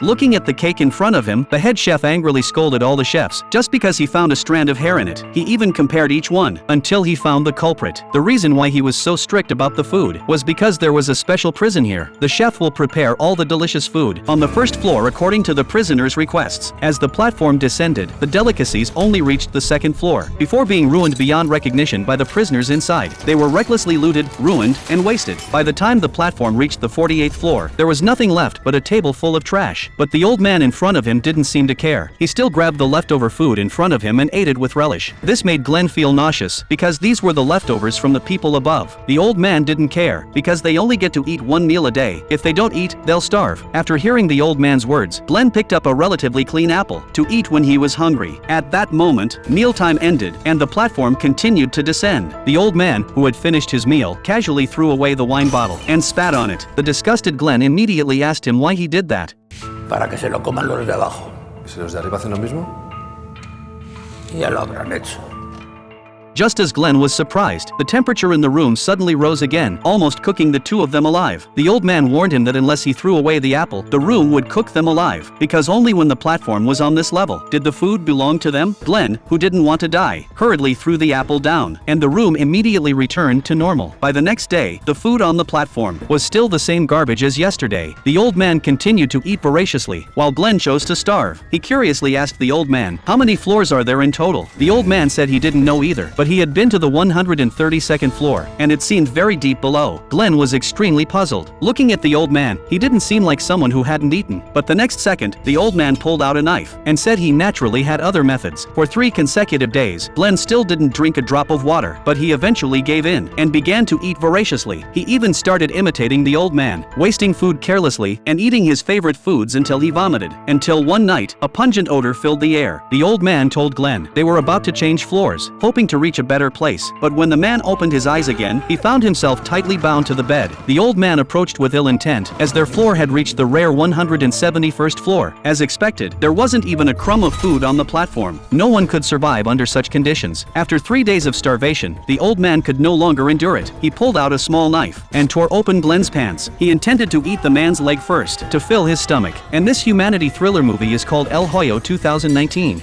Looking at the cake in front of him, the head chef angrily scolded all the chefs just because he found a strand of hair in it. He even compared each one until he found the culprit. The reason why he was so strict about the food was because there was a special prison here. The chef will prepare all the delicious food on the first floor according to the prisoner's requests. As the platform descended, the delicacies only reached the second floor before being ruined beyond recognition by the prisoners inside. They were recklessly looted, ruined, and wasted. By the time the platform reached the 48th floor, there was nothing left but a table full of trash. But the old man in front of him didn't seem to care. He still grabbed the leftover food in front of him and ate it with relish. This made Glenn feel nauseous because these were the leftovers from the people above. The old man didn't care because they only get to eat one meal a day. If they don't eat, they'll starve. After hearing the old man's words, Glenn picked up a relatively clean apple to eat when he was hungry. At that moment, mealtime ended and the platform continued to descend. The old man, who had finished his meal, casually threw away the wine bottle and spat on it. The disgusted Glenn immediately asked him why he did that. Para que se lo coman los de abajo. ¿Y si los de arriba hacen lo mismo? Ya lo habrán hecho. Just as Glenn was surprised, the temperature in the room suddenly rose again, almost cooking the two of them alive. The old man warned him that unless he threw away the apple, the room would cook them alive, because only when the platform was on this level did the food belong to them. Glenn, who didn't want to die, hurriedly threw the apple down, and the room immediately returned to normal. By the next day, the food on the platform was still the same garbage as yesterday. The old man continued to eat voraciously, while Glenn chose to starve. He curiously asked the old man, "How many floors are there in total?" The old man said he didn't know either, but he had been to the 132nd floor, and it seemed very deep below. Glenn was extremely puzzled. Looking at the old man, he didn't seem like someone who hadn't eaten. But the next second, the old man pulled out a knife and said he naturally had other methods. For 3 consecutive days, Glenn still didn't drink a drop of water, but he eventually gave in and began to eat voraciously. He even started imitating the old man, wasting food carelessly and eating his favorite foods until he vomited. Until one night, a pungent odor filled the air. The old man told Glenn they were about to change floors, hoping to reach a better place. But when the man opened his eyes again, he found himself tightly bound to the bed. The old man approached with ill intent, as their floor had reached the rare 171st floor. As expected, there wasn't even a crumb of food on the platform. No one could survive under such conditions. After 3 days of starvation, the old man could no longer endure it. He pulled out a small knife and tore open Glenn's pants. He intended to eat the man's leg first, to fill his stomach. And this humanity thriller movie is called El Hoyo 2019.